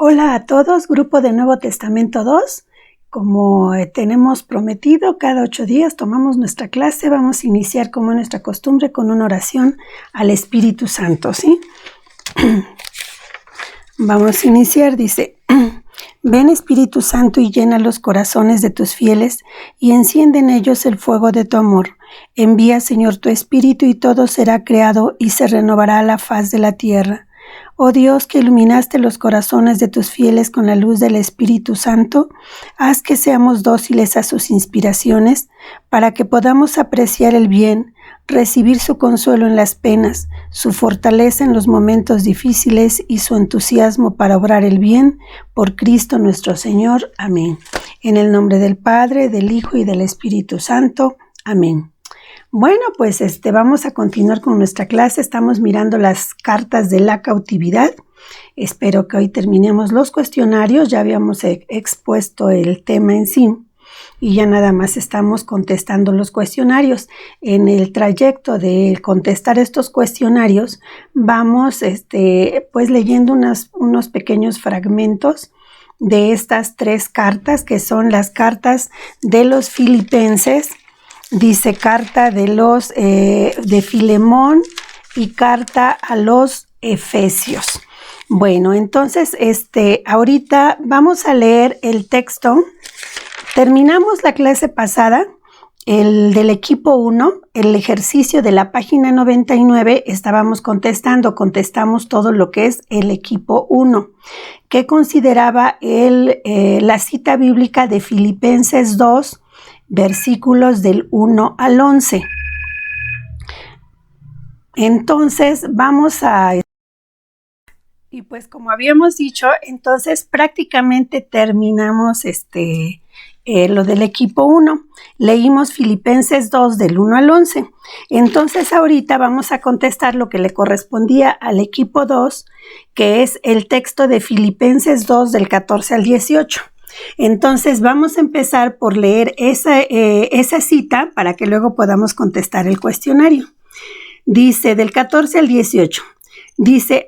Hola a todos, grupo de Nuevo Testamento 2. Como tenemos prometido, cada 8 días tomamos nuestra clase. Vamos a iniciar, como es nuestra costumbre, con una oración al Espíritu Santo, ¿sí? Vamos a iniciar, dice: Ven, Espíritu Santo, y llena los corazones de tus fieles, y enciende en ellos el fuego de tu amor. Envía, Señor, tu Espíritu, y todo será creado, y se renovará la faz de la tierra. Oh Dios, que iluminaste los corazones de tus fieles con la luz del Espíritu Santo, haz que seamos dóciles a sus inspiraciones, para que podamos apreciar el bien, recibir su consuelo en las penas, su fortaleza en los momentos difíciles y su entusiasmo para obrar el bien, por Cristo nuestro Señor. Amén. En el nombre del Padre, del Hijo y del Espíritu Santo. Amén. Bueno, pues vamos a continuar con nuestra clase. Estamos mirando las cartas de la cautividad. Espero que hoy terminemos los cuestionarios. Ya habíamos expuesto el tema en sí y ya nada más estamos contestando los cuestionarios. En el trayecto de contestar estos cuestionarios vamos pues leyendo unos pequeños fragmentos de estas 3 cartas, que son las cartas de los Filipenses. Dice carta de Filemón y carta a los Efesios. Bueno, entonces ahorita vamos a leer el texto. Terminamos la clase pasada, el del equipo 1, el ejercicio de la página 99, contestamos todo lo que es el equipo 1, que consideraba la cita bíblica de Filipenses 2, versículos del 1 al 11. Entonces y pues como habíamos dicho, entonces prácticamente terminamos lo del equipo 1. Leímos Filipenses 2 del 1 al 11. Entonces ahorita vamos a contestar lo que le correspondía al equipo 2, que es el texto de Filipenses 2 del 14 al 18. Entonces vamos a empezar por leer esa cita para que luego podamos contestar el cuestionario. Dice del 14 al 18, dice: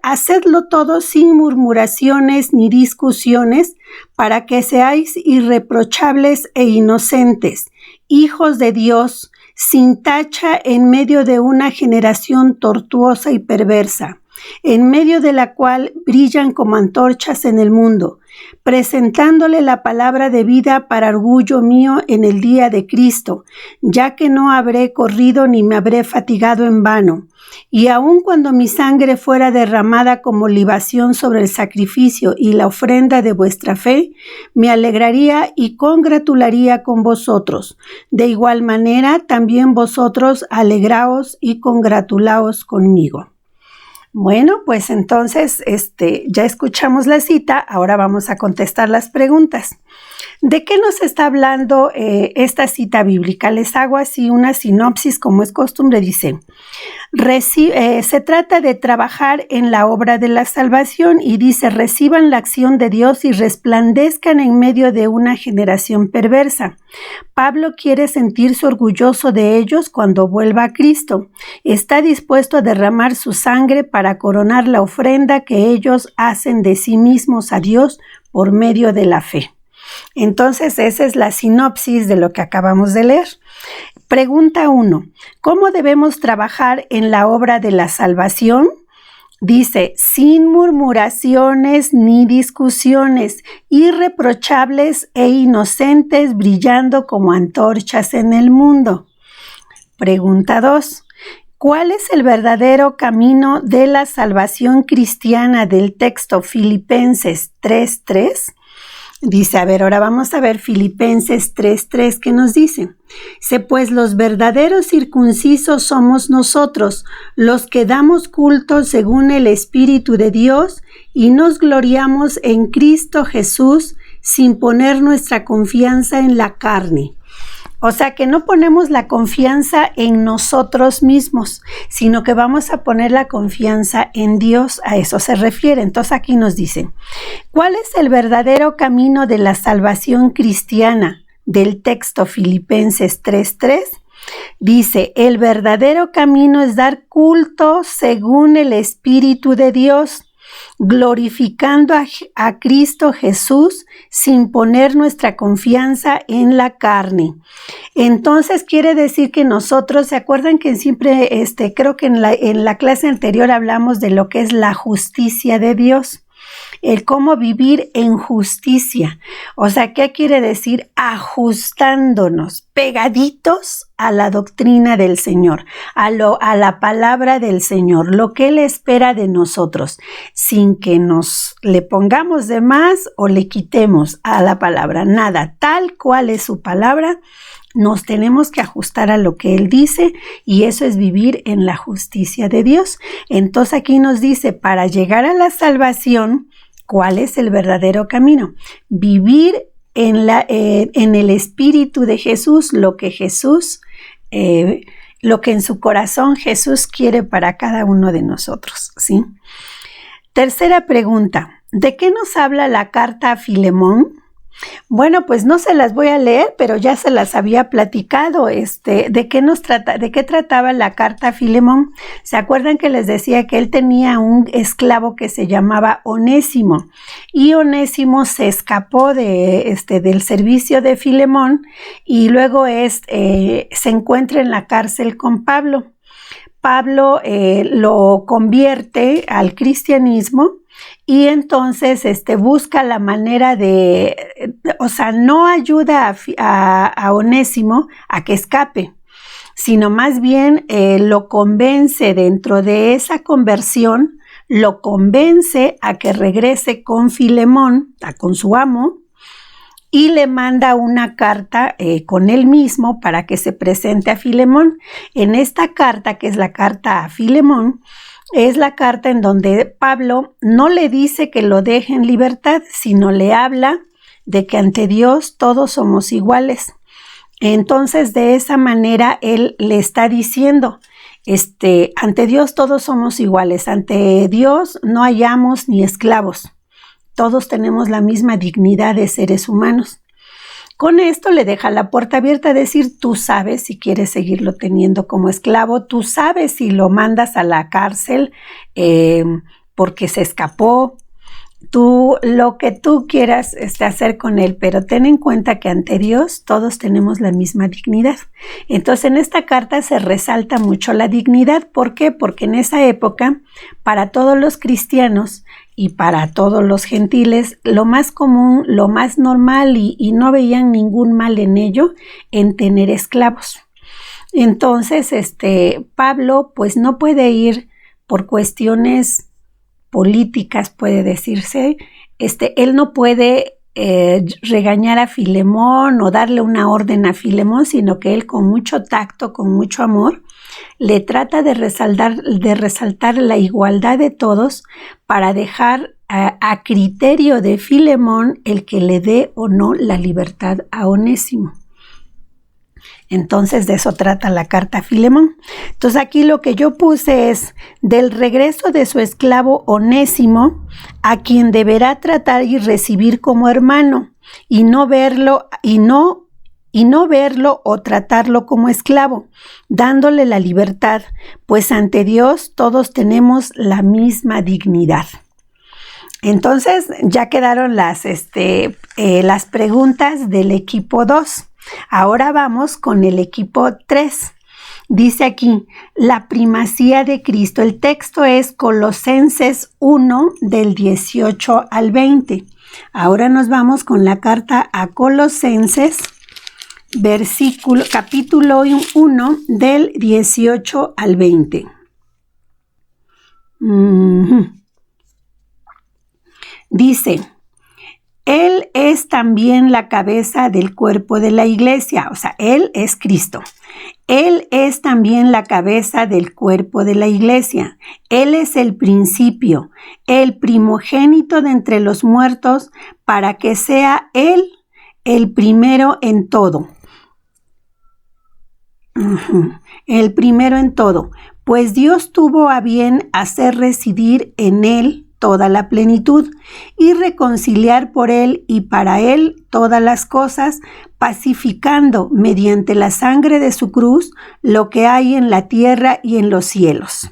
hacedlo todo sin murmuraciones ni discusiones, para que seáis irreprochables e inocentes, hijos de Dios, sin tacha en medio de una generación tortuosa y perversa, en medio de la cual brillan como antorchas en el mundo, presentándole la palabra de vida para orgullo mío en el día de Cristo, ya que no habré corrido ni me habré fatigado en vano. Y aun cuando mi sangre fuera derramada como libación sobre el sacrificio y la ofrenda de vuestra fe, me alegraría y congratularía con vosotros. De igual manera, también vosotros alegraos y congratulaos conmigo. Bueno, pues entonces ya escuchamos la cita, ahora vamos a contestar las preguntas. ¿De qué nos está hablando esta cita bíblica? Les hago así una sinopsis, como es costumbre. Dice: se trata de trabajar en la obra de la salvación, y dice: reciban la acción de Dios y resplandezcan en medio de una generación perversa. Pablo quiere sentirse orgulloso de ellos cuando vuelva a Cristo. Está dispuesto a derramar su sangre para coronar la ofrenda que ellos hacen de sí mismos a Dios por medio de la fe. Entonces, esa es la sinopsis de lo que acabamos de leer. Pregunta 1. ¿Cómo debemos trabajar en la obra de la salvación? Dice: sin murmuraciones ni discusiones, irreprochables e inocentes, brillando como antorchas en el mundo. Pregunta 2. ¿Cuál es el verdadero camino de la salvación cristiana del texto Filipenses 3:3? Dice, ahora vamos a ver Filipenses 3:3, ¿qué nos dice? Dice: pues los verdaderos circuncisos somos nosotros, los que damos culto según el Espíritu de Dios, y nos gloriamos en Cristo Jesús, sin poner nuestra confianza en la carne. O sea que no ponemos la confianza en nosotros mismos, sino que vamos a poner la confianza en Dios. A eso se refiere. Entonces aquí nos dicen: ¿cuál es el verdadero camino de la salvación cristiana del texto Filipenses 3:3? Dice: el verdadero camino es dar culto según el Espíritu de Dios, glorificando a Cristo Jesús sin poner nuestra confianza en la carne. Entonces quiere decir que nosotros, ¿se acuerdan que siempre, creo que en la clase anterior hablamos de lo que es la justicia de Dios? El cómo vivir en justicia. O sea, ¿qué quiere decir? Ajustándonos, pegaditos a la doctrina del Señor, a la palabra del Señor, lo que Él espera de nosotros, sin que nos le pongamos de más o le quitemos a la palabra. Nada, tal cual es su palabra, nos tenemos que ajustar a lo que Él dice, y eso es vivir en la justicia de Dios. Entonces aquí nos dice, para llegar a la salvación, ¿cuál es el verdadero camino? Vivir en el Espíritu de Jesús, lo que en su corazón Jesús quiere para cada uno de nosotros, ¿sí? Tercera pregunta, ¿de qué nos habla la carta a Filemón? Bueno, pues no se las voy a leer, pero ya se las había platicado. ¿De qué trataba la carta a Filemón? ¿Se acuerdan que les decía que él tenía un esclavo que se llamaba Onésimo? Y Onésimo se escapó del servicio de Filemón y luego se encuentra en la cárcel con Pablo. Pablo lo convierte al cristianismo. Y entonces busca la manera no ayuda a Onésimo a que escape, sino más bien lo convence dentro de esa conversión, lo convence a que regrese con Filemón, con su amo, y le manda una carta con él mismo para que se presente a Filemón. En esta carta, que es la carta a Filemón, es la carta en donde Pablo no le dice que lo deje en libertad, sino le habla de que ante Dios todos somos iguales. Entonces, de esa manera, él le está diciendo, ante Dios todos somos iguales, ante Dios no hay amos ni esclavos, todos tenemos la misma dignidad de seres humanos. Con esto le deja la puerta abierta a decir, tú sabes si quieres seguirlo teniendo como esclavo, tú sabes si lo mandas a la cárcel porque se escapó, lo que tú quieras hacer con él, pero ten en cuenta que ante Dios todos tenemos la misma dignidad. Entonces en esta carta se resalta mucho la dignidad. ¿Por qué? Porque en esa época, para todos los cristianos y para todos los gentiles, lo más común, lo más normal, y no veían ningún mal en ello, en tener esclavos. Entonces, Pablo pues no puede ir por cuestiones políticas, puede decirse, él no puede regañar a Filemón o darle una orden a Filemón, sino que él con mucho tacto, con mucho amor, le trata de resaltar la igualdad de todos para dejar a criterio de Filemón el que le dé o no la libertad a Onésimo. Entonces de eso trata la carta a Filemón. Entonces aquí lo que yo puse es del regreso de su esclavo Onésimo, a quien deberá tratar y recibir como hermano, y no verlo o tratarlo como esclavo, dándole la libertad, pues ante Dios todos tenemos la misma dignidad. Entonces ya quedaron las preguntas del equipo 2. Ahora vamos con el equipo 3. Dice aquí, la primacía de Cristo. El texto es Colosenses 1, del 18 al 20. Ahora nos vamos con la carta a Colosenses, capítulo 1, del 18 al 20. Dice, Él es también la cabeza del cuerpo de la iglesia, o sea, Él es Cristo. Él es también la cabeza del cuerpo de la iglesia. Él es el principio, el primogénito de entre los muertos, para que sea Él el primero en todo. El primero en todo, pues Dios tuvo a bien hacer residir en Él toda la plenitud y reconciliar por Él y para Él todas las cosas, pacificando mediante la sangre de su cruz lo que hay en la tierra y en los cielos.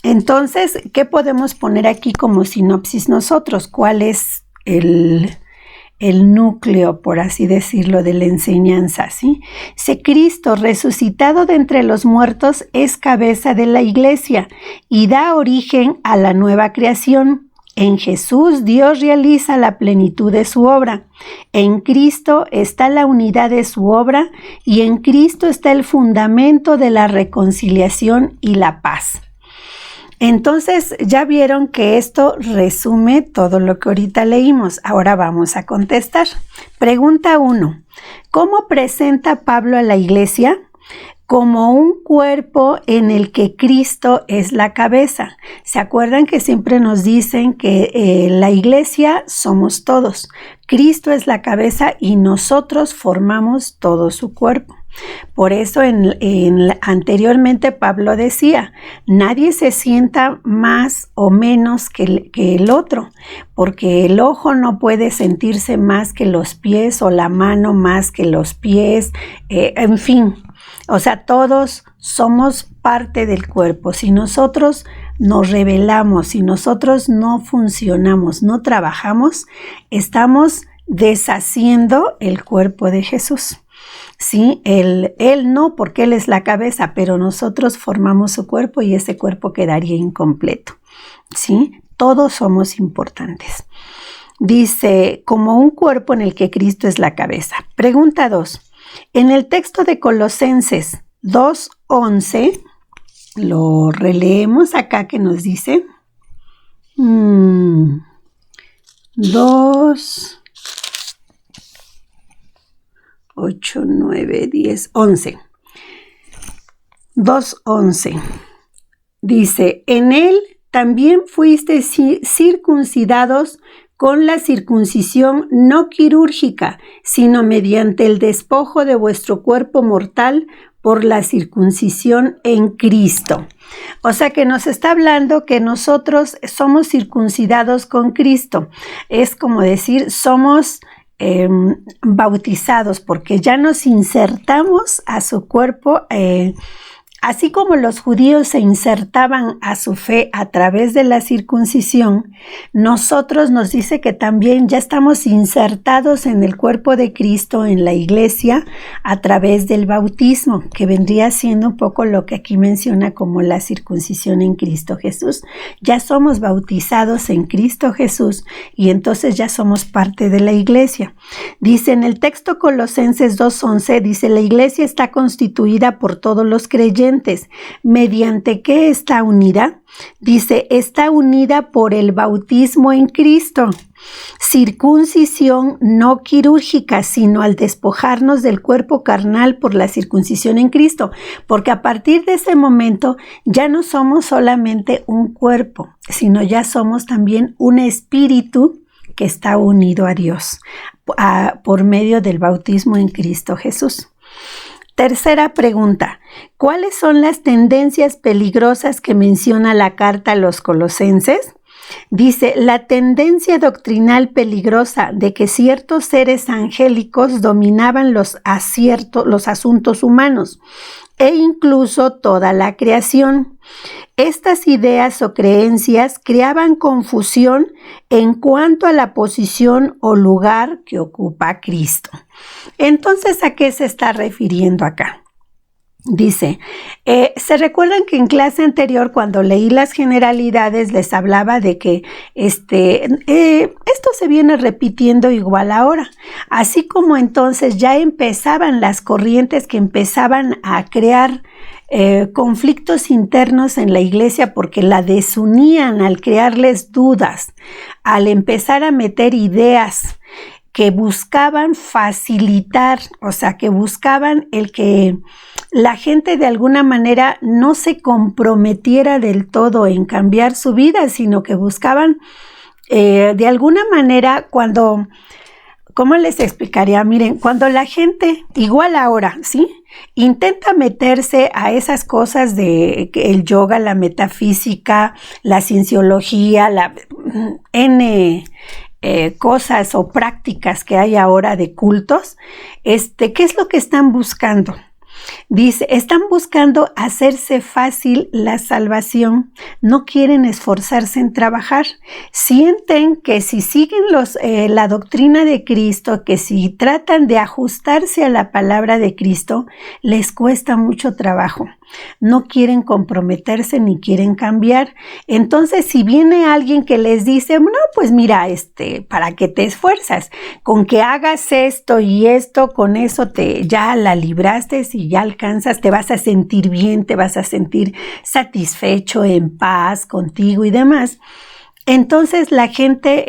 Entonces, ¿qué podemos poner aquí como sinopsis nosotros? ¿Cuál es el núcleo, por así decirlo, de la enseñanza, ¿sí? Cristo, resucitado de entre los muertos, es cabeza de la iglesia y da origen a la nueva creación. En Jesús, Dios realiza la plenitud de su obra. En Cristo está la unidad de su obra y en Cristo está el fundamento de la reconciliación y la paz. Entonces, ya vieron que esto resume todo lo que ahorita leímos. Ahora vamos a contestar. Pregunta 1. ¿Cómo presenta Pablo a la iglesia? Como un cuerpo en el que Cristo es la cabeza. ¿Se acuerdan que siempre nos dicen que la iglesia somos todos? Cristo es la cabeza y nosotros formamos todo su cuerpo. Por eso anteriormente Pablo decía, nadie se sienta más o menos que el otro, porque el ojo no puede sentirse más que los pies o la mano más que los pies, en fin. O sea, todos somos parte del cuerpo. Si nosotros nos rebelamos, si nosotros no funcionamos, no trabajamos, estamos deshaciendo el cuerpo de Jesús. Sí, él no, porque Él es la cabeza, pero nosotros formamos su cuerpo y ese cuerpo quedaría incompleto. ¿Sí? Todos somos importantes. Dice, como un cuerpo en el que Cristo es la cabeza. Pregunta 2. En el texto de Colosenses 2:11, lo releemos acá que nos dice 8, 9, 10, 11. 2:11. Dice, en él también fuisteis circuncidados con la circuncisión no quirúrgica, sino mediante el despojo de vuestro cuerpo mortal por la circuncisión en Cristo. O sea que nos está hablando que nosotros somos circuncidados con Cristo. Es como decir, somos bautizados, porque ya nos insertamos a su cuerpo, así como los judíos se insertaban a su fe a través de la circuncisión, nosotros nos dice que también ya estamos insertados en el cuerpo de Cristo, en la iglesia, a través del bautismo, que vendría siendo un poco lo que aquí menciona como la circuncisión en Cristo Jesús. Ya somos bautizados en Cristo Jesús y entonces ya somos parte de la iglesia. Dice en el texto Colosenses 2:11, dice, la iglesia está constituida por todos los creyentes. ¿Mediante qué está unida? Dice, está unida por el bautismo en Cristo. Circuncisión no quirúrgica, sino al despojarnos del cuerpo carnal por la circuncisión en Cristo. Porque a partir de ese momento ya no somos solamente un cuerpo, sino ya somos también un espíritu que está unido a Dios por medio del bautismo en Cristo Jesús. Tercera pregunta, ¿cuáles son las tendencias peligrosas que menciona la carta a los colosenses? Dice, la tendencia doctrinal peligrosa de que ciertos seres angélicos dominaban los asuntos humanos e incluso toda la creación. Estas ideas o creencias creaban confusión en cuanto a la posición o lugar que ocupa Cristo. Entonces, ¿a qué se está refiriendo acá? Dice, ¿se recuerdan que en clase anterior cuando leí las generalidades les hablaba de que esto se viene repitiendo igual ahora? Así como entonces ya empezaban las corrientes que empezaban a crear conflictos internos en la iglesia porque la desunían al crearles dudas, al empezar a meter ideas que buscaban facilitar, o sea, que buscaban el que la gente de alguna manera no se comprometiera del todo en cambiar su vida, sino que buscaban de alguna manera cuando, ¿cómo les explicaría? Miren, cuando la gente, igual ahora, ¿sí? Intenta meterse a esas cosas de el yoga, la metafísica, la cienciología, la cosas o prácticas que hay ahora de cultos, ¿qué es lo que están buscando? Dice, están buscando hacerse fácil la salvación, no quieren esforzarse en trabajar, sienten que si siguen la doctrina de Cristo, que si tratan de ajustarse a la palabra de Cristo, les cuesta mucho trabajo. No quieren comprometerse ni quieren cambiar. Entonces, si viene alguien que les dice, no, pues mira, ¿para qué te esfuerzas? Con que hagas esto y esto, con eso ya la libraste y ya alcanzas, te vas a sentir bien, te vas a sentir satisfecho, en paz contigo y demás. Entonces la gente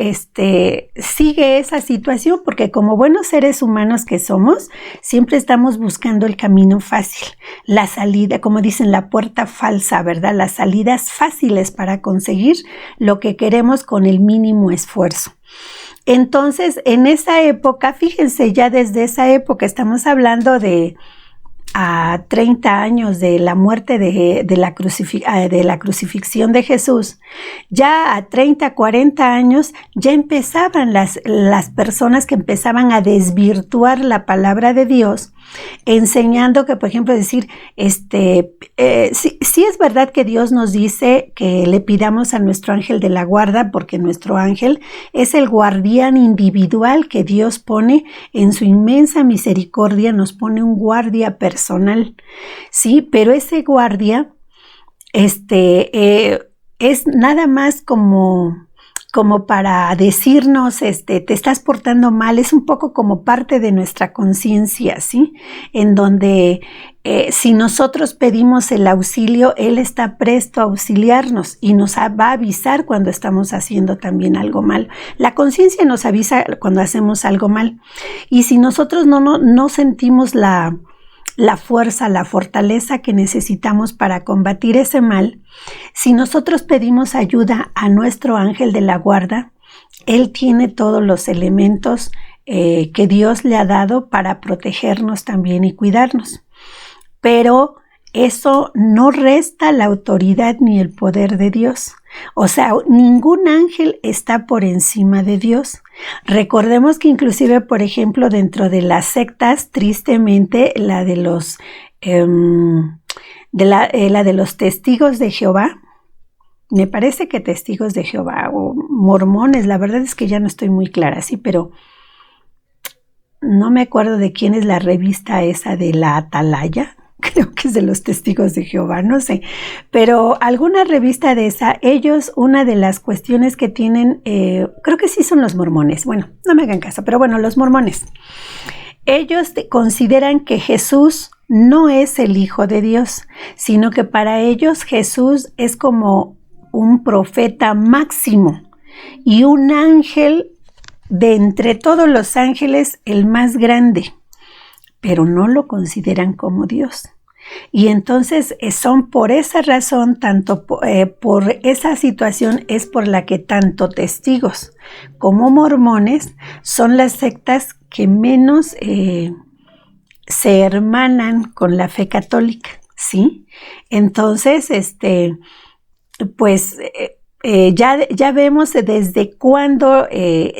sigue esa situación porque como buenos seres humanos que somos, siempre estamos buscando el camino fácil, la salida, como dicen, la puerta falsa, ¿verdad? Las salidas fáciles para conseguir lo que queremos con el mínimo esfuerzo. Entonces, en esa época, fíjense, ya desde esa época estamos hablando de a 30 años de la muerte de la crucifixión de Jesús, ya a 30, 40 años ya empezaban las personas que empezaban a desvirtuar la palabra de Dios, enseñando que, por ejemplo, decir, sí es verdad que Dios nos dice que le pidamos a nuestro ángel de la guarda, porque nuestro ángel es el guardián individual que Dios pone en su inmensa misericordia, nos pone un guardia personal, sí, pero ese guardia, es nada más como para decirnos, te estás portando mal, es un poco como parte de nuestra conciencia, ¿sí? En donde si nosotros pedimos el auxilio, Él está presto a auxiliarnos y nos va a avisar cuando estamos haciendo también algo mal. La conciencia nos avisa cuando hacemos algo mal. Y si nosotros no sentimos la fuerza, la fortaleza que necesitamos para combatir ese mal, si nosotros pedimos ayuda a nuestro ángel de la guarda, él tiene todos los elementos que Dios le ha dado para protegernos también y cuidarnos. Pero eso no resta la autoridad ni el poder de Dios. O sea, ningún ángel está por encima de Dios. Recordemos que inclusive, por ejemplo, dentro de las sectas, tristemente, la de los testigos de Jehová, me parece que testigos de Jehová o mormones, la verdad es que ya no estoy muy clara, sí, pero no me acuerdo de quién es la revista esa de la Atalaya. Creo que es de los testigos de Jehová, no sé, pero alguna revista de esa, ellos, una de las cuestiones que tienen, creo que sí son los mormones, bueno, no me hagan caso, pero bueno, los mormones, ellos consideran que Jesús no es el Hijo de Dios, sino que para ellos Jesús es como un profeta máximo y un ángel de entre todos los ángeles, el más grande, pero no lo consideran como Dios. Y entonces son por esa razón, tanto por esa situación, es por la que tanto testigos como mormones son las sectas que menos se hermanan con la fe católica, ¿sí? Entonces, ya vemos desde cuando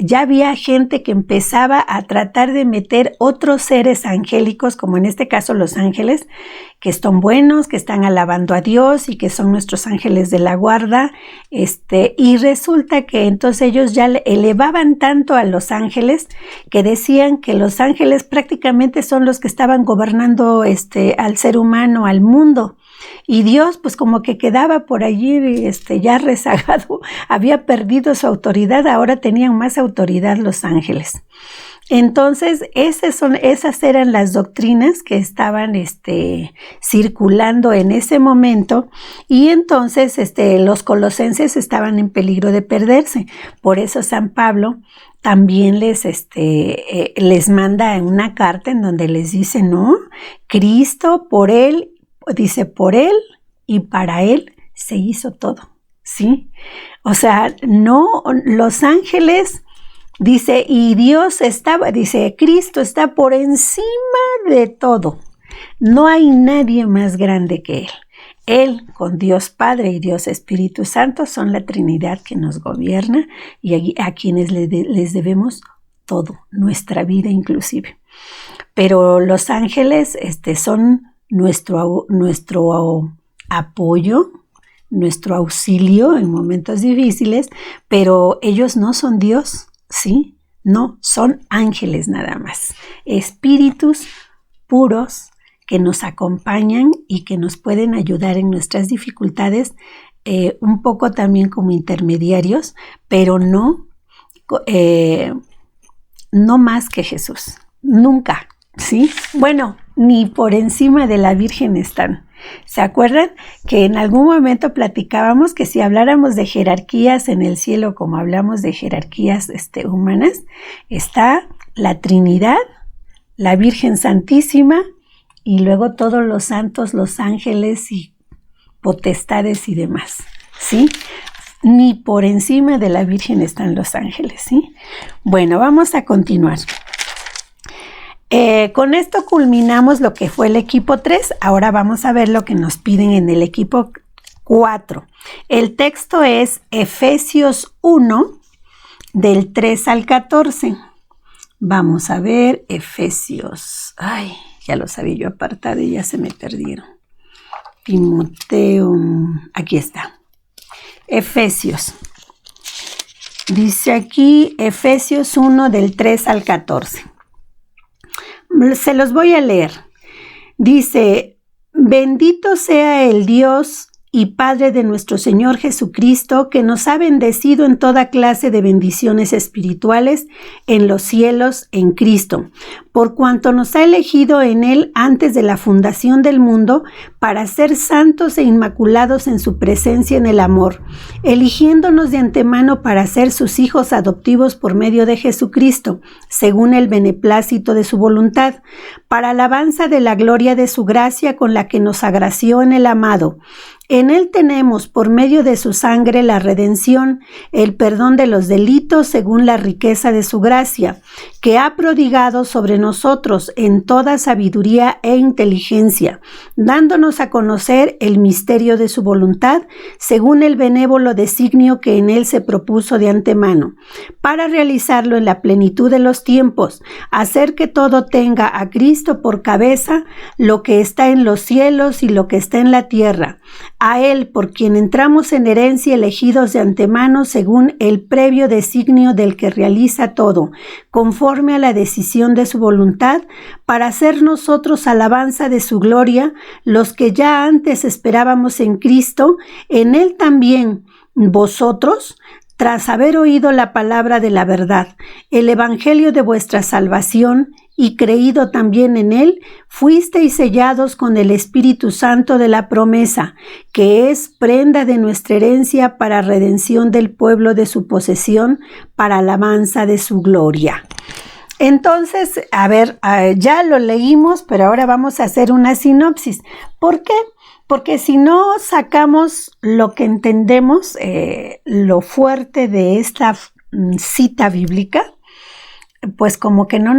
ya había gente que empezaba a tratar de meter otros seres angélicos, como en este caso los ángeles, que son buenos, que están alabando a Dios y que son nuestros ángeles de la guarda, y resulta que entonces ellos ya elevaban tanto a los ángeles que decían que los ángeles prácticamente son los que estaban gobernando al ser humano, al mundo. Y Dios pues como que quedaba por allí ya rezagado, había perdido su autoridad, ahora tenían más autoridad los ángeles. Entonces esas eran las doctrinas que estaban circulando en ese momento, y entonces los colosenses estaban en peligro de perderse. Por eso San Pablo también les manda una carta en donde les dice, no, Cristo por él, dice, por él y para él se hizo todo, ¿sí? O sea, no, los ángeles, dice, y Dios dice, Cristo está por encima de todo. No hay nadie más grande que Él. Él, con Dios Padre y Dios Espíritu Santo, son la Trinidad que nos gobierna y a quienes les debemos todo, nuestra vida inclusive. Pero los ángeles son nuestro apoyo, nuestro auxilio en momentos difíciles, pero ellos no son Dios, ¿sí? No, son ángeles nada más, espíritus puros que nos acompañan y que nos pueden ayudar en nuestras dificultades, un poco también como intermediarios, pero no más que Jesús, nunca, ¿sí? Bueno, ni por encima de la Virgen están. ¿Se acuerdan que en algún momento platicábamos que si habláramos de jerarquías en el cielo como hablamos de jerarquías humanas, está la Trinidad, la Virgen Santísima y luego todos los santos, los ángeles y potestades y demás, ¿sí? Ni por encima de la Virgen están los ángeles, ¿sí? Bueno, vamos a continuar. Con esto culminamos lo que fue el equipo 3. Ahora vamos a ver lo que nos piden en el equipo 4. El texto es Efesios 1, del 3 al 14. Vamos a ver Efesios. Ay, ya los había yo apartado y ya se me perdieron. Timoteo, aquí está. Efesios. Dice aquí Efesios 1, del 3 al 14. Se los voy a leer. Dice, bendito sea el Dios y Padre de nuestro Señor Jesucristo, que nos ha bendecido en toda clase de bendiciones espirituales en los cielos en Cristo, por cuanto nos ha elegido en Él antes de la fundación del mundo para ser santos e inmaculados en su presencia en el amor, eligiéndonos de antemano para ser sus hijos adoptivos por medio de Jesucristo, según el beneplácito de su voluntad, para alabanza de la gloria de su gracia con la que nos agració en el amado. En Él tenemos, por medio de su sangre, la redención, el perdón de los delitos según la riqueza de su gracia, que ha prodigado sobre nosotros en toda sabiduría e inteligencia, dándonos a conocer el misterio de su voluntad, según el benévolo designio que en Él se propuso de antemano, para realizarlo en la plenitud de los tiempos, hacer que todo tenga a Cristo por cabeza, lo que está en los cielos y lo que está en la tierra. A Él, por quien entramos en herencia elegidos de antemano según el previo designio del que realiza todo, conforme a la decisión de su voluntad, para hacer nosotros alabanza de su gloria, los que ya antes esperábamos en Cristo, en Él también vosotros, tras haber oído la palabra de la verdad, el evangelio de vuestra salvación, y creído también en Él, fuisteis sellados con el Espíritu Santo de la promesa, que es prenda de nuestra herencia para redención del pueblo de su posesión, para alabanza de su gloria. Entonces, a ver, ya lo leímos, pero ahora vamos a hacer una sinopsis. ¿Por qué? Porque si no sacamos lo que entendemos, lo fuerte de esta cita bíblica, pues como que no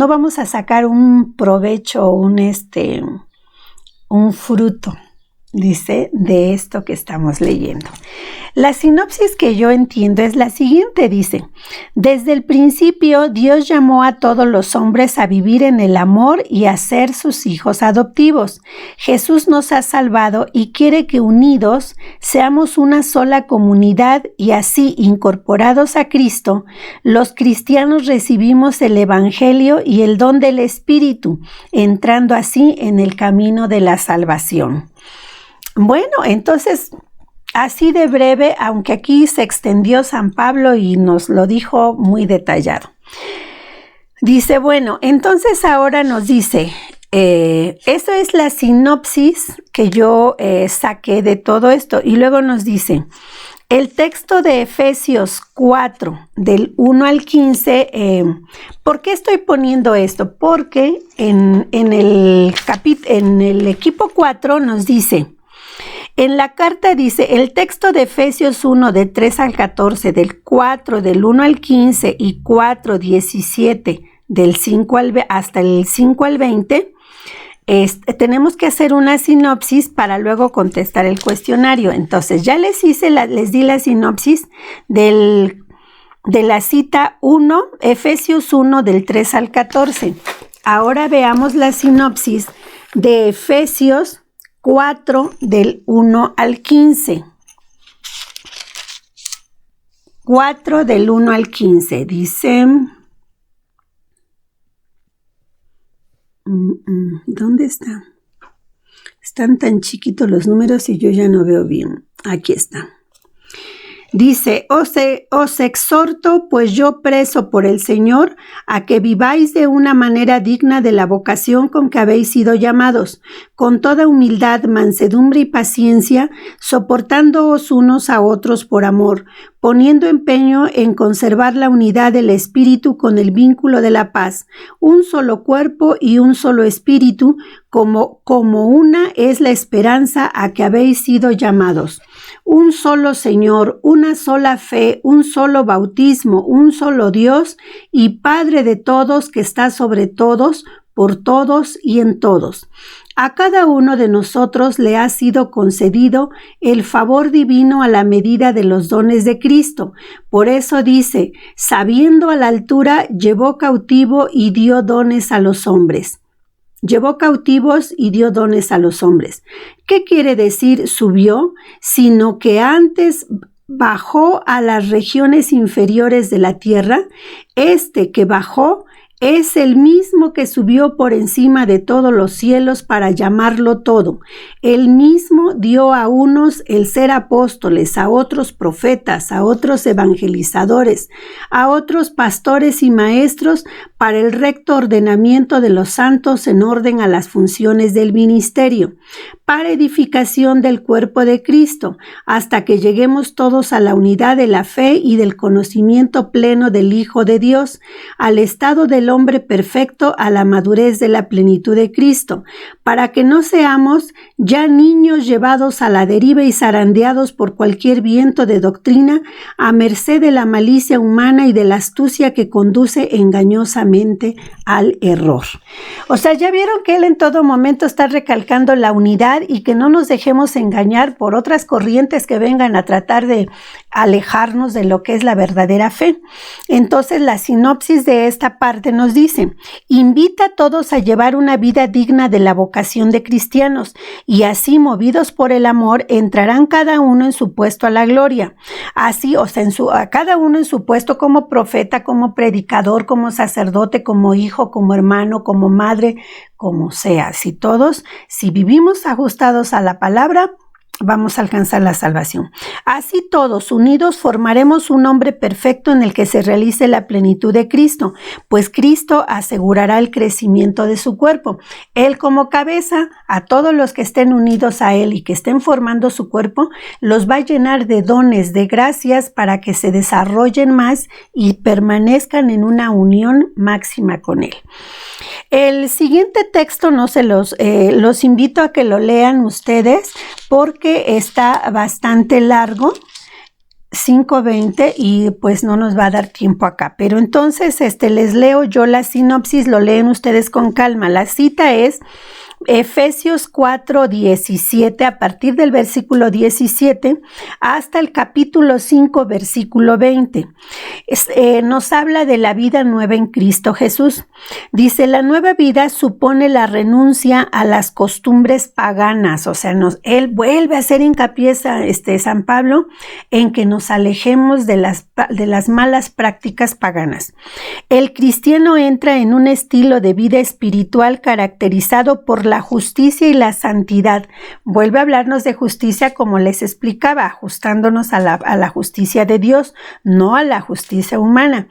vamos a sacar un provecho, un fruto, dice, de esto que estamos leyendo. La sinopsis que yo entiendo es la siguiente, dice: desde el principio Dios llamó a todos los hombres a vivir en el amor y a ser sus hijos adoptivos. Jesús nos ha salvado y quiere que unidos seamos una sola comunidad y así, incorporados a Cristo, los cristianos recibimos el Evangelio y el don del Espíritu, entrando así en el camino de la salvación. Bueno, entonces, así de breve, aunque aquí se extendió San Pablo y nos lo dijo muy detallado. Dice, bueno, entonces ahora nos dice, eso es la sinopsis que yo saqué de todo esto. Y luego nos dice, el texto de Efesios 4, del 1 al 15, ¿por qué estoy poniendo esto? Porque en el equipo 4 nos dice, en la carta dice, el texto de Efesios 1, de 3 al 14, del 4, del 1 al 15 y 4, 17, del 5 hasta el 5 al 20, tenemos que hacer una sinopsis para luego contestar el cuestionario. Entonces, ya les di la sinopsis de la cita 1, Efesios 1, del 3 al 14. Ahora veamos la sinopsis de Efesios 4 del 1 al 15. 4 del 1 al 15 dice... ¿Dónde está? Están tan chiquitos los números y yo ya no veo bien. Aquí está. Dice, os exhorto, pues yo preso por el Señor, a que viváis de una manera digna de la vocación con que habéis sido llamados, con toda humildad, mansedumbre y paciencia, soportándoos unos a otros por amor, poniendo empeño en conservar la unidad del Espíritu con el vínculo de la paz, un solo cuerpo y un solo Espíritu, como una es la esperanza a que habéis sido llamados. Un solo Señor, una sola fe, un solo bautismo, un solo Dios y Padre de todos, que está sobre todos, por todos y en todos. A cada uno de nosotros le ha sido concedido el favor divino a la medida de los dones de Cristo. Por eso dice, sabiendo a la altura, llevó cautivo y dio dones a los hombres. Llevó cautivos y dio dones a los hombres. ¿Qué quiere decir subió? Sino que antes bajó a las regiones inferiores de la tierra. Este que bajó es el mismo que subió por encima de todos los cielos para llamarlo todo. Él mismo dio a unos el ser apóstoles, a otros profetas, a otros evangelizadores, a otros pastores y maestros, para el recto ordenamiento de los santos en orden a las funciones del ministerio, para edificación del cuerpo de Cristo, hasta que lleguemos todos a la unidad de la fe y del conocimiento pleno del Hijo de Dios, al estado del hombre perfecto, a la madurez de la plenitud de Cristo, para que no seamos ya niños llevados a la deriva y zarandeados por cualquier viento de doctrina, a merced de la malicia humana y de la astucia que conduce engañosamente al error. O sea, ya vieron que él en todo momento está recalcando la unidad y que no nos dejemos engañar por otras corrientes que vengan a tratar de alejarnos de lo que es la verdadera fe. Entonces, la sinopsis de esta parte nos dice, invita a todos a llevar una vida digna de la vocación de cristianos y así, movidos por el amor, entrarán cada uno en su puesto a la gloria. Así, o sea, a cada uno en su puesto como profeta, como predicador, como sacerdote, como hijo, como hermano, como madre, como sea. Si vivimos ajustados a la palabra, vamos a alcanzar la salvación. Así todos unidos formaremos un hombre perfecto en el que se realice la plenitud de Cristo, pues Cristo asegurará el crecimiento de su cuerpo. Él como cabeza, a todos los que estén unidos a Él y que estén formando su cuerpo, los va a llenar de dones, de gracias para que se desarrollen más y permanezcan en una unión máxima con Él. El siguiente texto no se los invito a que lo lean ustedes porque está bastante largo, 5:20, y pues no nos va a dar tiempo acá. Pero entonces les leo yo la sinopsis, lo leen ustedes con calma. La cita es Efesios 4:17, a partir del versículo 17 hasta el capítulo 5, versículo 20. Nos habla de la vida nueva en Cristo Jesús. Dice, la nueva vida supone la renuncia a las costumbres paganas. O sea, él vuelve a hacer hincapié, San Pablo, en que nos alejemos de las malas prácticas paganas. El cristiano entra en un estilo de vida espiritual caracterizado por la justicia y la santidad. Vuelve a hablarnos de justicia, como les explicaba, ajustándonos a la justicia de Dios, no a la justicia humana.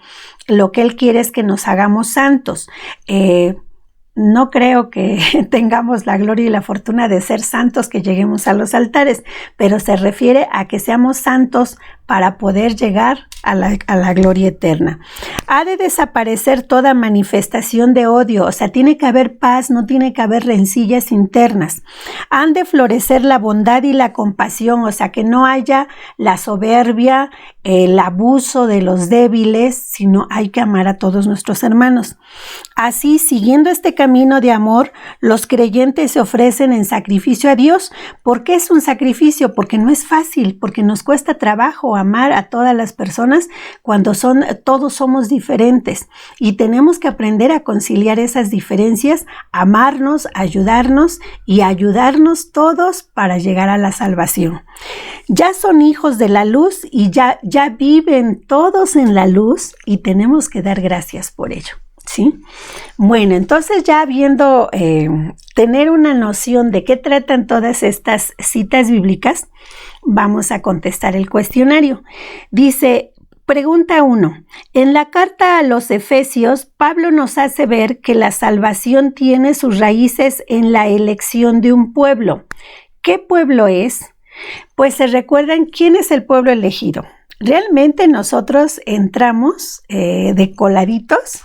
Lo que Él quiere es que nos hagamos santos. No creo que tengamos la gloria y la fortuna de ser santos, que lleguemos a los altares, pero se refiere a que seamos santos para poder llegar a la gloria eterna. Ha de desaparecer toda manifestación de odio, o sea, tiene que haber paz, no tiene que haber rencillas internas. Han de florecer la bondad y la compasión, o sea, que no haya la soberbia, el abuso de los débiles, sino hay que amar a todos nuestros hermanos. Así, siguiendo este camino de amor, los creyentes se ofrecen en sacrificio a Dios. ¿Por qué es un sacrificio? Porque no es fácil, porque nos cuesta trabajo amar a todas las personas cuando todos somos diferentes. diferentes y tenemos que aprender a conciliar esas diferencias, amarnos, ayudarnos y ayudarnos todos para llegar a la salvación. Ya son hijos de la luz y ya viven todos en la luz y tenemos que dar gracias por ello, ¿sí? Bueno, entonces ya habiendo tener una noción de qué tratan todas estas citas bíblicas, vamos a contestar el cuestionario. Dice, pregunta 1. En la carta a los Efesios, Pablo nos hace ver que la salvación tiene sus raíces en la elección de un pueblo. ¿Qué pueblo es? Pues se recuerdan quién es el pueblo elegido. Realmente nosotros entramos de coladitos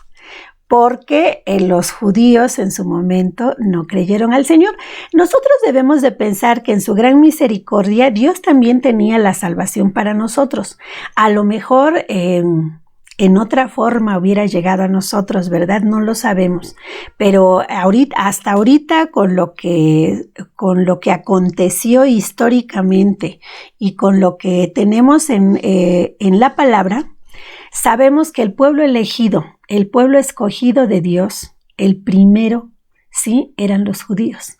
porque los judíos en su momento no creyeron al Señor. Nosotros debemos de pensar que en su gran misericordia Dios también tenía la salvación para nosotros. A lo mejor en otra forma hubiera llegado a nosotros, ¿verdad? No lo sabemos. Pero hasta ahorita con lo que aconteció históricamente y con lo que tenemos en la palabra, sabemos que el pueblo elegido, el pueblo escogido de Dios, el primero, sí, eran los judíos.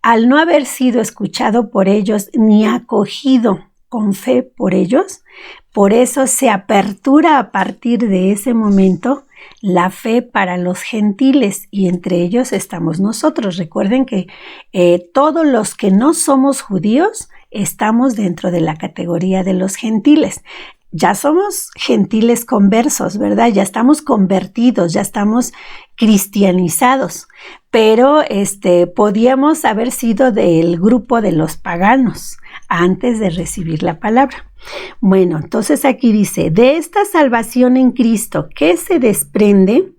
Al no haber sido escuchado por ellos ni acogido con fe por ellos, por eso se apertura a partir de ese momento la fe para los gentiles y entre ellos estamos nosotros. Recuerden que todos los que no somos judíos estamos dentro de la categoría de los gentiles. Ya somos gentiles conversos, ¿verdad? Ya estamos convertidos, ya estamos cristianizados, pero podíamos haber sido del grupo de los paganos antes de recibir la palabra. Bueno, entonces aquí dice, de esta salvación en Cristo, ¿qué se desprende?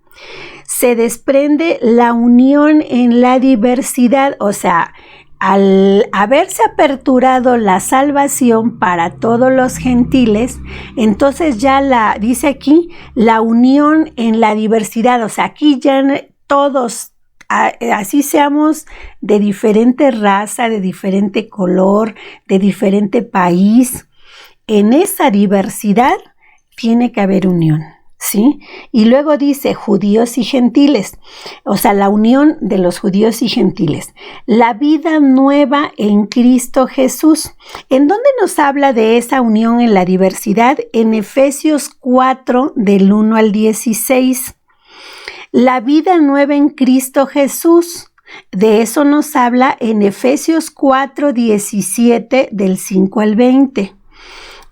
Se desprende la unión en la diversidad, o sea, al haberse aperturado la salvación para todos los gentiles, entonces ya dice aquí, la unión en la diversidad, o sea, aquí ya todos, así seamos de diferente raza, de diferente color, de diferente país, en esa diversidad tiene que haber unión. ¿Sí? Y luego dice judíos y gentiles, o sea, la unión de los judíos y gentiles. La vida nueva en Cristo Jesús. ¿En dónde nos habla de esa unión en la diversidad? En Efesios 4, del 1 al 16. La vida nueva en Cristo Jesús. De eso nos habla en Efesios 4, 17, del 5 al 20.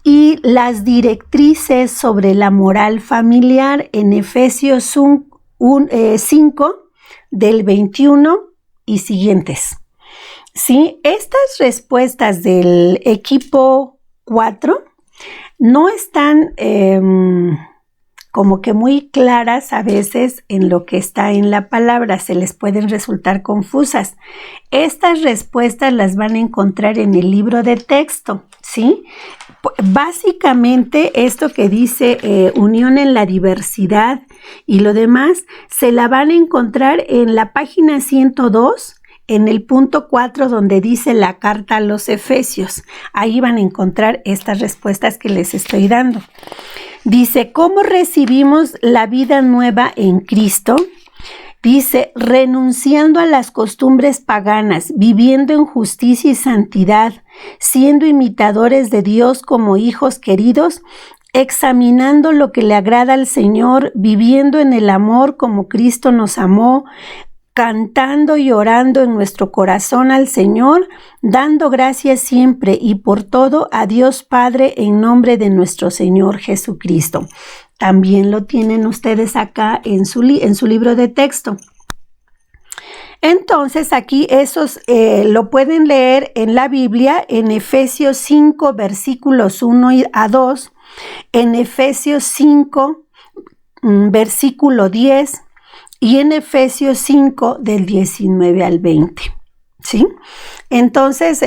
Y las directrices sobre la moral familiar en Efesios 5 del 21 y siguientes. ¿Sí? Estas respuestas del equipo 4 no están como que muy claras a veces en lo que está en la palabra, se les pueden resultar confusas. Estas respuestas las van a encontrar en el libro de texto, ¿sí? Básicamente esto que dice unión en la diversidad y lo demás se la van a encontrar en la página 102, en el punto 4 donde dice la carta a los Efesios. Ahí van a encontrar estas respuestas que les estoy dando. Dice, ¿cómo recibimos la vida nueva en Cristo? Dice, renunciando a las costumbres paganas, viviendo en justicia y santidad, siendo imitadores de Dios como hijos queridos, examinando lo que le agrada al Señor, viviendo en el amor como Cristo nos amó, cantando y orando en nuestro corazón al Señor, dando gracias siempre y por todo a Dios Padre en nombre de nuestro Señor Jesucristo. También lo tienen ustedes acá en su libro de texto. Entonces aquí esos lo pueden leer en la Biblia en Efesios 5 versículos 1 a 2, en Efesios 5 versículo 10 y en Efesios 5 del 19 al 20. ¿Sí? Entonces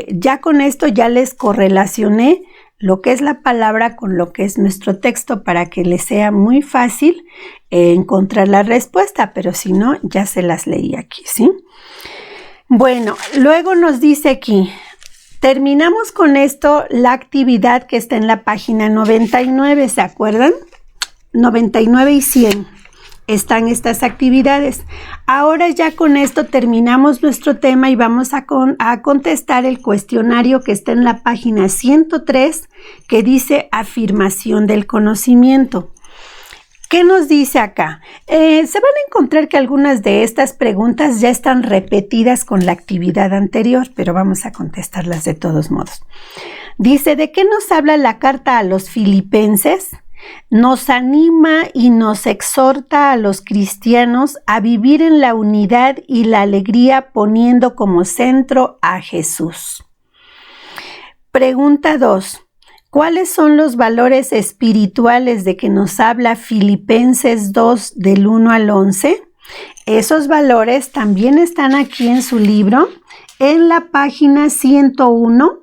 ya con esto ya les correlacioné lo que es la palabra con lo que es nuestro texto para que les sea muy fácil encontrar la respuesta, pero si no, ya se las leí aquí, ¿sí? Bueno, luego nos dice aquí, terminamos con esto la actividad que está en la página 99, ¿se acuerdan? 99 y 100 están estas actividades. Ahora ya con esto terminamos nuestro tema y vamos a contestar el cuestionario que está en la página 103, que dice afirmación del conocimiento. ¿Qué nos dice acá? Se van a encontrar que algunas de estas preguntas ya están repetidas con la actividad anterior, pero vamos a contestarlas de todos modos. Dice, ¿de qué nos habla la carta a los filipenses? Nos anima y nos exhorta a los cristianos a vivir en la unidad y la alegría poniendo como centro a Jesús. Pregunta 2. ¿Cuáles son los valores espirituales de que nos habla Filipenses 2 del 1 al 11? Esos valores también están aquí en su libro, en la página 101,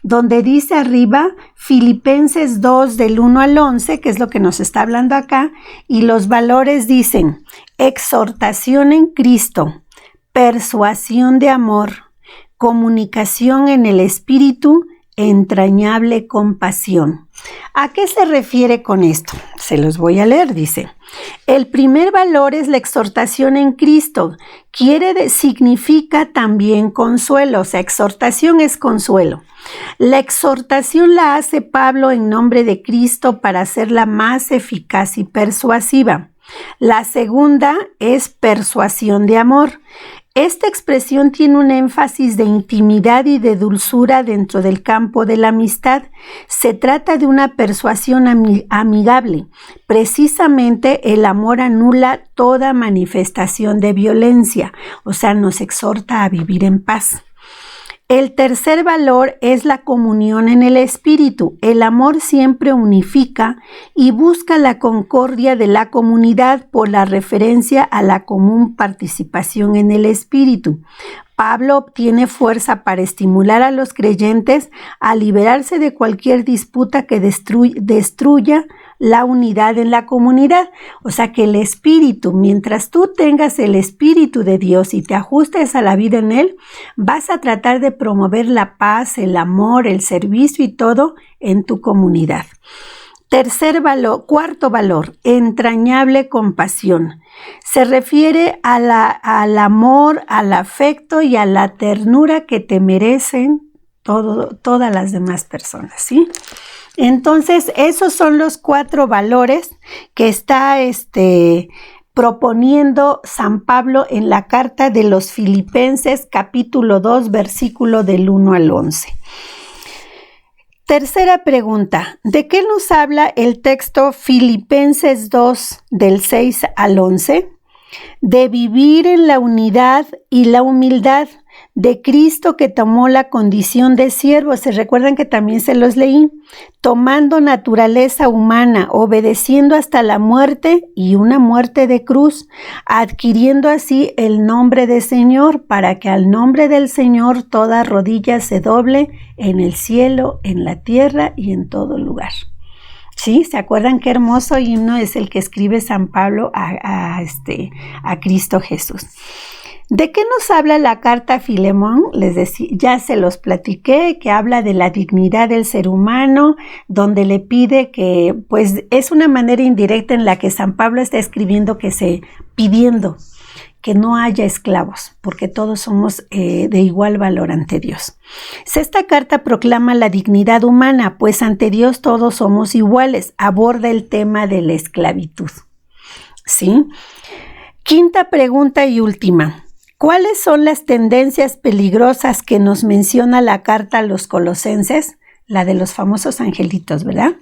donde dice arriba Filipenses 2 del 1 al 11, que es lo que nos está hablando acá, y los valores dicen exhortación en Cristo, persuasión de amor, comunicación en el Espíritu, entrañable compasión. ¿A qué se refiere con esto? Se los voy a leer, dice. El primer valor es la exhortación en Cristo. Significa también consuelo, o sea, exhortación es consuelo. La exhortación la hace Pablo en nombre de Cristo para hacerla más eficaz y persuasiva. La segunda es persuasión de amor. Esta expresión tiene un énfasis de intimidad y de dulzura dentro del campo de la amistad. Se trata de una persuasión amigable. Precisamente el amor anula toda manifestación de violencia, o sea, nos exhorta a vivir en paz. El tercer valor es la comunión en el Espíritu. El amor siempre unifica y busca la concordia de la comunidad por la referencia a la común participación en el Espíritu. Pablo obtiene fuerza para estimular a los creyentes a liberarse de cualquier disputa que destruya la unidad en la comunidad. O sea que el Espíritu, mientras tú tengas el Espíritu de Dios y te ajustes a la vida en Él, vas a tratar de promover la paz, el amor, el servicio y todo en tu comunidad. Cuarto valor, entrañable compasión. Se refiere al amor, al afecto y a la ternura que te merecen todas las demás personas, ¿sí? Entonces, esos son los 4 valores que está proponiendo San Pablo en la carta de los Filipenses, capítulo 2, versículo del 1 al 11. Tercera pregunta, ¿de qué nos habla el texto Filipenses 2 del 6 al 11? De vivir en la unidad y la humildad de Cristo que tomó la condición de siervo. Se recuerdan que también se los leí. Tomando naturaleza humana, obedeciendo hasta la muerte y una muerte de cruz, adquiriendo así el nombre de Señor, para que al nombre del Señor toda rodilla se doble en el cielo, en la tierra y en todo lugar. ¿Sí? ¿Se acuerdan qué hermoso himno es el que escribe San Pablo a Cristo Jesús? ¿De qué nos habla la carta a Filemón? Les decía, ya se los platiqué, que habla de la dignidad del ser humano, donde le pide que, pues, es una manera indirecta en la que San Pablo está escribiendo pidiendo que no haya esclavos, porque todos somos de igual valor ante Dios. Esta carta proclama la dignidad humana, pues ante Dios todos somos iguales. Aborda el tema de la esclavitud, ¿sí? Quinta pregunta y última. ¿Cuáles son las tendencias peligrosas que nos menciona la carta a los colosenses? La de los famosos angelitos, ¿verdad?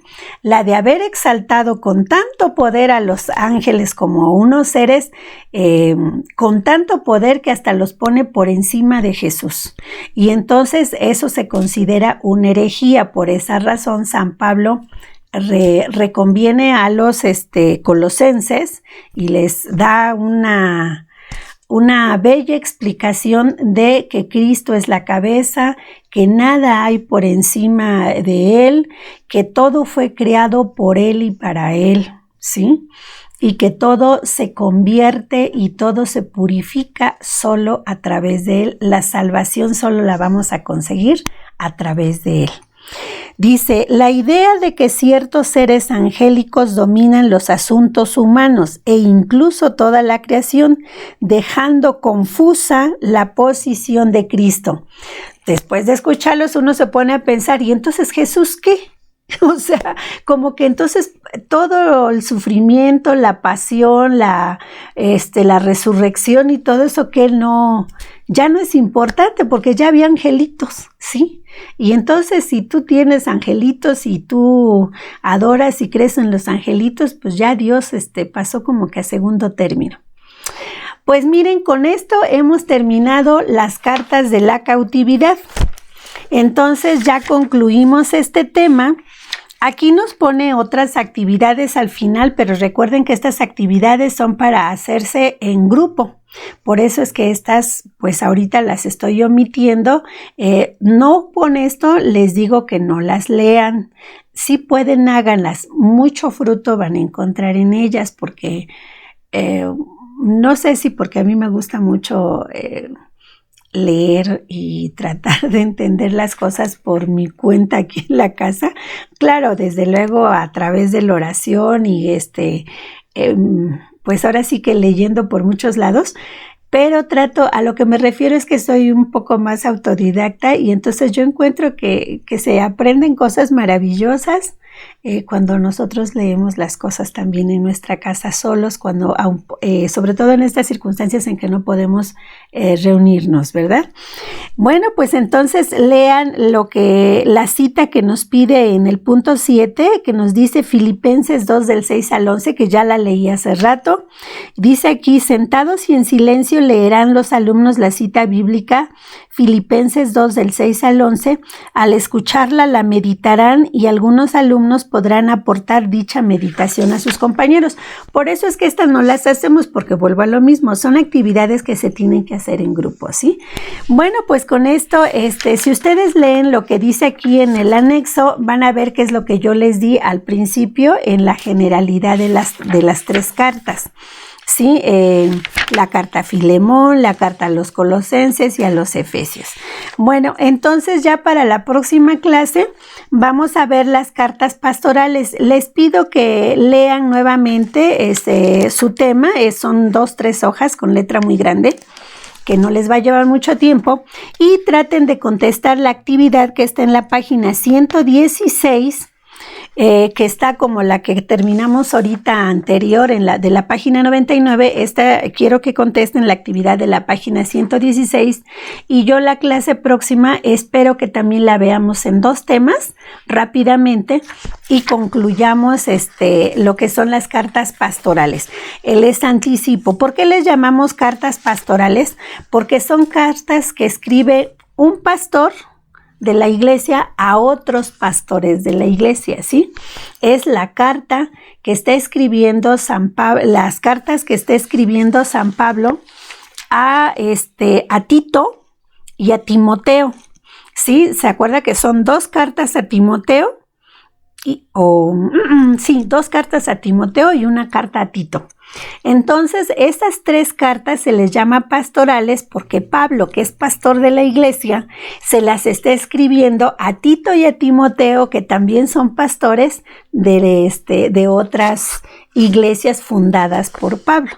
La de haber exaltado con tanto poder a los ángeles como unos seres con tanto poder que hasta los pone por encima de Jesús. Y entonces eso se considera una herejía. Por esa razón San Pablo reconviene a los colosenses y les da una bella explicación de que Cristo es la cabeza, que nada hay por encima de Él, que todo fue creado por Él y para Él, ¿sí? Y que todo se convierte y todo se purifica solo a través de Él. La salvación solo la vamos a conseguir a través de Él. Dice, la idea de que ciertos seres angélicos dominan los asuntos humanos e incluso toda la creación, dejando confusa la posición de Cristo. Después de escucharlos, uno se pone a pensar, ¿y entonces Jesús qué? O sea, como que entonces todo el sufrimiento, la pasión, la resurrección y todo eso que él ya no es importante porque ya había angelitos, ¿sí? Y entonces si tú tienes angelitos y tú adoras y crees en los angelitos, pues ya Dios pasó como que a segundo término. Pues miren, con esto hemos terminado las cartas de la cautividad. Entonces ya concluimos este tema. Aquí nos pone otras actividades al final, pero recuerden que estas actividades son para hacerse en grupo. Por eso es que estas, pues ahorita las estoy omitiendo. No con esto les digo que no las lean. Si pueden, háganlas. Mucho fruto van a encontrar en ellas porque no sé si porque a mí me gusta mucho leer y tratar de entender las cosas por mi cuenta aquí en la casa. Claro, desde luego a través de la oración y pues ahora sí que leyendo por muchos lados, pero a lo que me refiero es que soy un poco más autodidacta y entonces yo encuentro que se aprenden cosas maravillosas cuando nosotros leemos las cosas también en nuestra casa solos, sobre todo en estas circunstancias en que no podemos reunirnos, ¿verdad? Bueno, pues entonces lean la cita que nos pide en el punto 7, que nos dice Filipenses 2 del 6 al 11, que ya la leí hace rato. Dice aquí, sentados y en silencio leerán los alumnos la cita bíblica Filipenses 2 del 6 al 11, al escucharla la meditarán y algunos alumnos podrán aportar dicha meditación a sus compañeros. Por eso es que estas no las hacemos porque vuelvo a lo mismo, son actividades que se tienen que hacer en grupo, ¿sí? Bueno, pues con esto, si ustedes leen lo que dice aquí en el anexo, van a ver qué es lo que yo les di al principio en la generalidad de las tres cartas. Sí, la carta a Filemón, la carta a los Colosenses y a los Efesios. Bueno, entonces ya para la próxima clase vamos a ver las cartas pastorales. Les pido que lean nuevamente su tema, son 2-3 hojas con letra muy grande, que no les va a llevar mucho tiempo, y traten de contestar la actividad que está en la página 116, que está como la que terminamos ahorita anterior, de la página 99, quiero que contesten la actividad de la página 116 y yo la clase próxima espero que también la veamos en 2 temas rápidamente y concluyamos lo que son las cartas pastorales. Les anticipo, ¿por qué les llamamos cartas pastorales? Porque son cartas que escribe un pastor de la iglesia a otros pastores de la iglesia, ¿sí? Es la carta que está escribiendo San Pablo, las cartas que está escribiendo San Pablo a Tito y a Timoteo, ¿sí? ¿Se acuerda que son 2 cartas a Timoteo? Sí, 2 cartas a Timoteo y una carta a Tito. Entonces, estas 3 cartas se les llama pastorales porque Pablo, que es pastor de la iglesia, se las está escribiendo a Tito y a Timoteo, que también son pastores de otras iglesias fundadas por Pablo.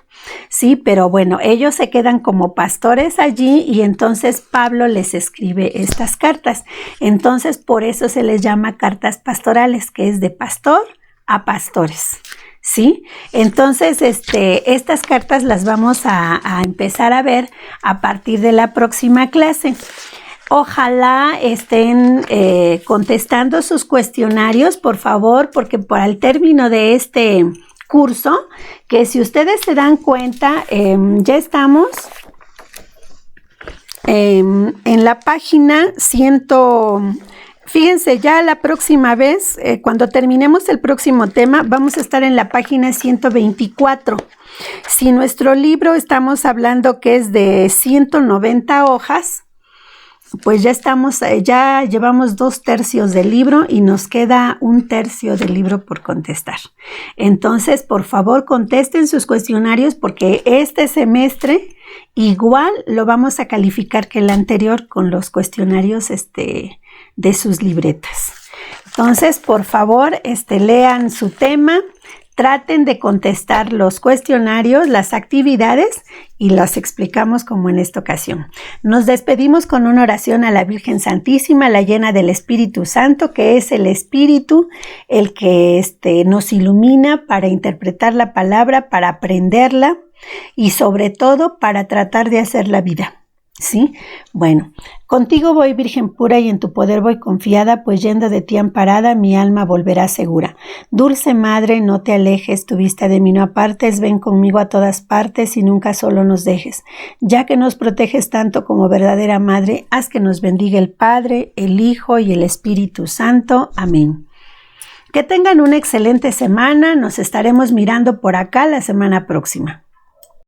Sí, pero bueno, ellos se quedan como pastores allí y entonces Pablo les escribe estas cartas. Entonces, por eso se les llama cartas pastorales, que es de pastor a pastores. ¿Sí? Entonces, estas cartas las vamos a empezar a ver a partir de la próxima clase. Ojalá estén contestando sus cuestionarios, por favor, porque por el término de este curso, que si ustedes se dan cuenta, ya estamos en la página 100. Fíjense, ya la próxima vez, cuando terminemos el próximo tema, vamos a estar en la página 124. Si nuestro libro estamos hablando que es de 190 hojas, pues ya llevamos 2/3 del libro y nos queda 1/3 del libro por contestar. Entonces, por favor, contesten sus cuestionarios porque este semestre igual lo vamos a calificar que el anterior con los cuestionarios de sus libretas. Entonces, por favor, lean su tema, traten de contestar los cuestionarios, las actividades y las explicamos como en esta ocasión. Nos despedimos con una oración a la Virgen Santísima, la llena del Espíritu Santo, que es el Espíritu el que nos ilumina para interpretar la palabra, para aprenderla y sobre todo para tratar de hacer la vida. ¿Sí? Bueno, contigo voy, Virgen pura, y en tu poder voy confiada, pues yendo de ti amparada, mi alma volverá segura. Dulce Madre, no te alejes, tu vista de mí no apartes, ven conmigo a todas partes y nunca solo nos dejes. Ya que nos proteges tanto como verdadera Madre, haz que nos bendiga el Padre, el Hijo y el Espíritu Santo. Amén. Que tengan una excelente semana, nos estaremos mirando por acá la semana próxima.